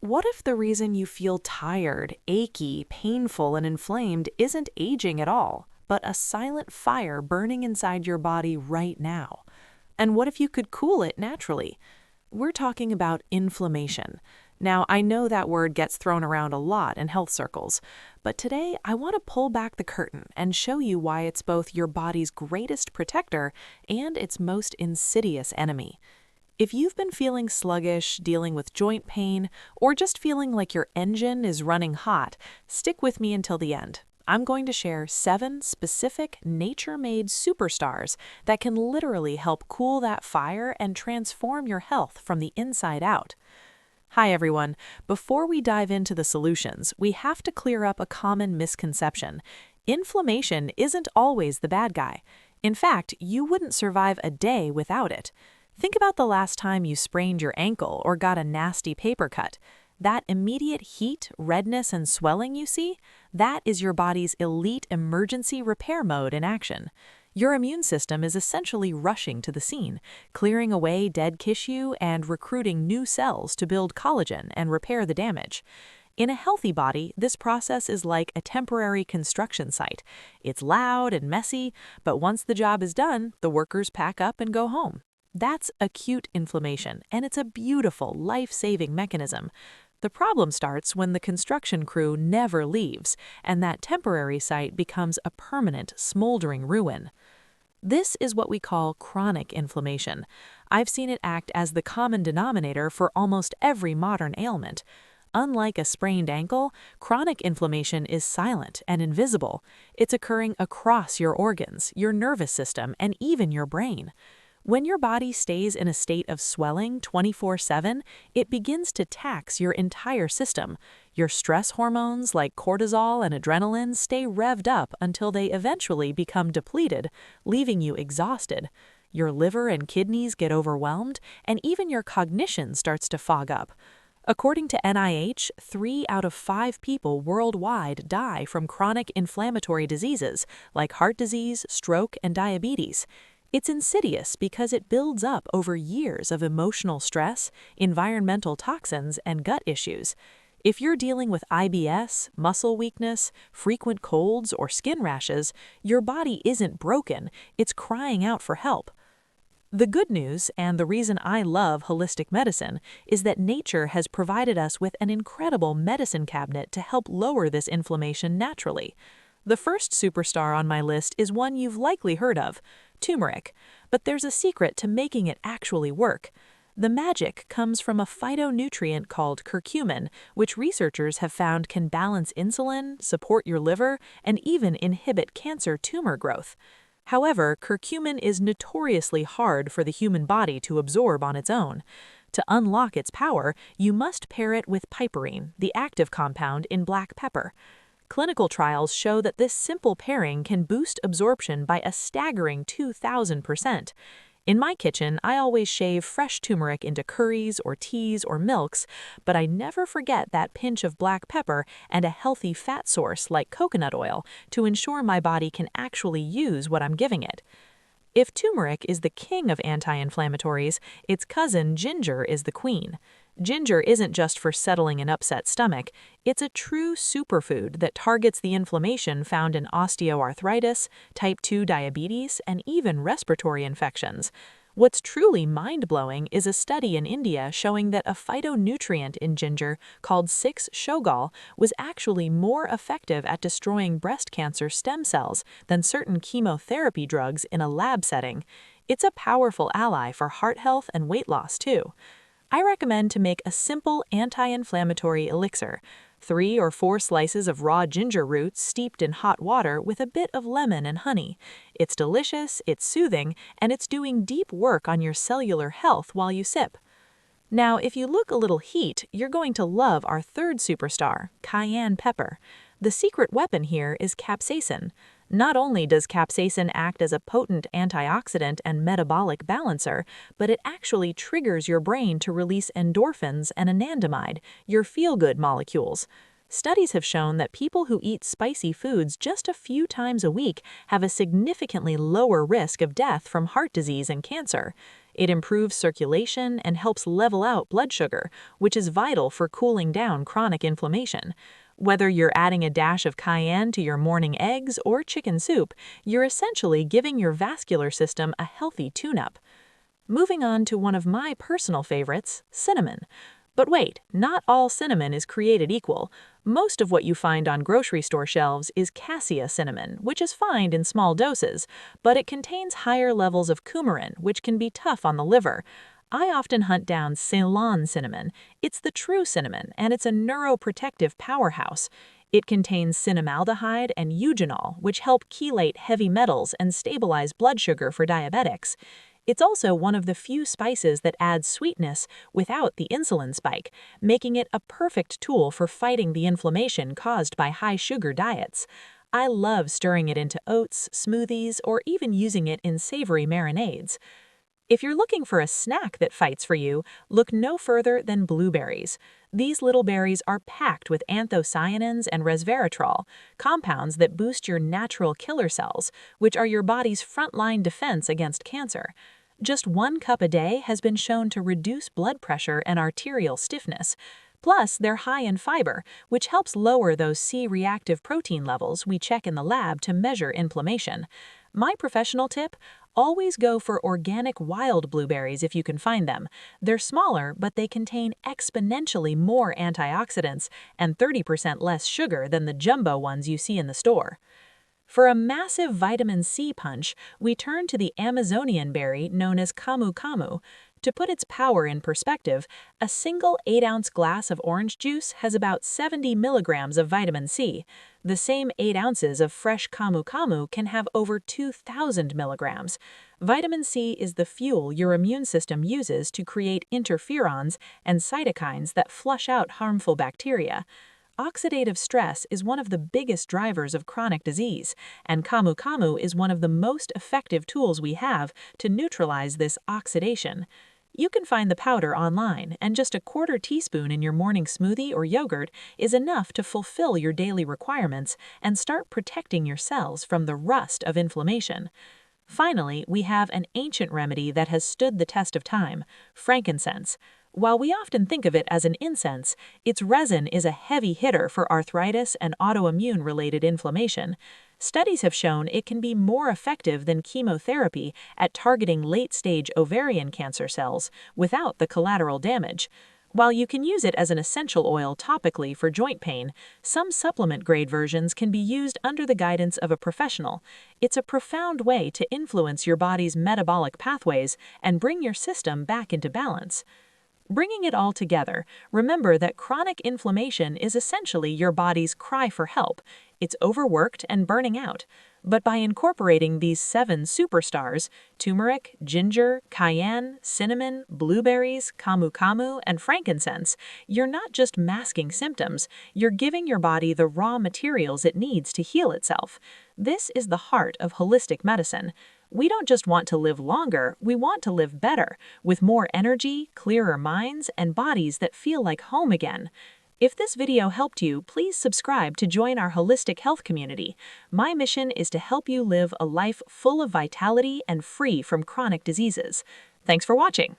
What if the reason you feel tired, achy, painful, and inflamed isn't aging at all, but a silent fire burning inside your body right now? And what if you could cool it naturally? We're talking about inflammation. Now, I know that word gets thrown around a lot in health circles, but today I want to pull back the curtain and show you why it's both your body's greatest protector and its most insidious enemy. If you've been feeling sluggish, dealing with joint pain, or just feeling like your engine is running hot, stick with me until the end. I'm going to share 7 specific nature-made superstars that can literally help cool that fire and transform your health from the inside out. Hi everyone. Before we dive into the solutions, we have to clear up a common misconception. Inflammation isn't always the bad guy. In fact, you wouldn't survive a day without it. Think about the last time you sprained your ankle or got a nasty paper cut. That immediate heat, redness, and swelling you see, that is your body's elite emergency repair mode in action. Your immune system is essentially rushing to the scene, clearing away dead tissue and recruiting new cells to build collagen and repair the damage. In a healthy body, this process is like a temporary construction site. It's loud and messy, but once the job is done, the workers pack up and go home. That's acute inflammation, and it's a beautiful, life-saving mechanism. The problem starts when the construction crew never leaves, and that temporary site becomes a permanent, smoldering ruin. This is what we call chronic inflammation. I've seen it act as the common denominator for almost every modern ailment. Unlike a sprained ankle, chronic inflammation is silent and invisible. It's occurring across your organs, your nervous system, and even your brain. When your body stays in a state of swelling 24/7, it begins to tax your entire system. Your stress hormones like cortisol and adrenaline stay revved up until they eventually become depleted, leaving you exhausted. Your liver and kidneys get overwhelmed, and even your cognition starts to fog up. According to NIH, 3 out of 5 people worldwide die from chronic inflammatory diseases like heart disease, stroke, and diabetes. It's insidious because it builds up over years of emotional stress, environmental toxins, and gut issues. If you're dealing with IBS, muscle weakness, frequent colds, or skin rashes, your body isn't broken, it's crying out for help. The good news, and the reason I love holistic medicine, is that nature has provided us with an incredible medicine cabinet to help lower this inflammation naturally. The first superstar on my list is one you've likely heard of, turmeric, but there's a secret to making it actually work. The magic comes from a phytonutrient called curcumin, which researchers have found can balance insulin, support your liver, and even inhibit cancer tumor growth. However, curcumin is notoriously hard for the human body to absorb on its own. To unlock its power, you must pair it with piperine, the active compound in black pepper. Clinical trials show that this simple pairing can boost absorption by a staggering 2,000%. In my kitchen, I always shave fresh turmeric into curries or teas or milks, but I never forget that pinch of black pepper and a healthy fat source like coconut oil to ensure my body can actually use what I'm giving it. If turmeric is the king of anti-inflammatories, its cousin ginger is the queen. Ginger isn't just for settling an upset stomach, it's a true superfood that targets the inflammation found in osteoarthritis, type 2 diabetes, and even respiratory infections. What's truly mind-blowing is a study in India showing that a phytonutrient in ginger called 6-shogal was actually more effective at destroying breast cancer stem cells than certain chemotherapy drugs in a lab setting. It's a powerful ally for heart health and weight loss too. I recommend to make a simple anti-inflammatory elixir. 3 or 4 slices of raw ginger roots steeped in hot water with a bit of lemon and honey. It's delicious, it's soothing, and it's doing deep work on your cellular health while you sip. Now, if you look a little heat, you're going to love our third superstar, cayenne pepper. The secret weapon here is capsaicin. Not only does capsaicin act as a potent antioxidant and metabolic balancer, but it actually triggers your brain to release endorphins and anandamide, your feel-good molecules. Studies have shown that people who eat spicy foods just a few times a week have a significantly lower risk of death from heart disease and cancer. It improves circulation and helps level out blood sugar, which is vital for cooling down chronic inflammation. Whether you're adding a dash of cayenne to your morning eggs or chicken soup, you're essentially giving your vascular system a healthy tune-up. Moving on to one of my personal favorites, cinnamon. But wait, not all cinnamon is created equal. Most of what you find on grocery store shelves is cassia cinnamon, which is fine in small doses, but it contains higher levels of coumarin, which can be tough on the liver. I often hunt down Ceylon cinnamon. It's the true cinnamon, and it's a neuroprotective powerhouse. It contains cinnamaldehyde and eugenol, which help chelate heavy metals and stabilize blood sugar for diabetics. It's also one of the few spices that adds sweetness without the insulin spike, making it a perfect tool for fighting the inflammation caused by high-sugar diets. I love stirring it into oats, smoothies, or even using it in savory marinades. If you're looking for a snack that fights for you, look no further than blueberries. These little berries are packed with anthocyanins and resveratrol, compounds that boost your natural killer cells, which are your body's frontline defense against cancer. Just 1 cup a day has been shown to reduce blood pressure and arterial stiffness. Plus, they're high in fiber, which helps lower those C-reactive protein levels we check in the lab to measure inflammation. My professional tip: always go for organic wild blueberries if you can find them. They're smaller, but they contain exponentially more antioxidants and 30% less sugar than the jumbo ones you see in the store. For a massive vitamin C punch, we turn to the Amazonian berry known as camu camu. To put its power in perspective, a single 8-ounce glass of orange juice has about 70 milligrams of vitamin C. The same 8 ounces of fresh camu camu can have over 2,000 milligrams. Vitamin C is the fuel your immune system uses to create interferons and cytokines that flush out harmful bacteria. Oxidative stress is one of the biggest drivers of chronic disease, and camu camu is one of the most effective tools we have to neutralize this oxidation. You can find the powder online, and just a 1/4 teaspoon in your morning smoothie or yogurt is enough to fulfill your daily requirements and start protecting your cells from the rust of inflammation. Finally, we have an ancient remedy that has stood the test of time: frankincense. While we often think of it as an incense, its resin is a heavy hitter for arthritis and autoimmune-related inflammation. Studies have shown it can be more effective than chemotherapy at targeting late-stage ovarian cancer cells without the collateral damage. While you can use it as an essential oil topically for joint pain, some supplement-grade versions can be used under the guidance of a professional. It's a profound way to influence your body's metabolic pathways and bring your system back into balance. Bringing it all together, remember that chronic inflammation is essentially your body's cry for help. It's overworked and burning out. But by incorporating these 7 superstars, turmeric, ginger, cayenne, cinnamon, blueberries, camu camu, and frankincense, you're not just masking symptoms, you're giving your body the raw materials it needs to heal itself. This is the heart of holistic medicine. We don't just want to live longer, we want to live better, with more energy, clearer minds, and bodies that feel like home again. If this video helped you, please subscribe to join our holistic health community. My mission is to help you live a life full of vitality and free from chronic diseases. Thanks for watching.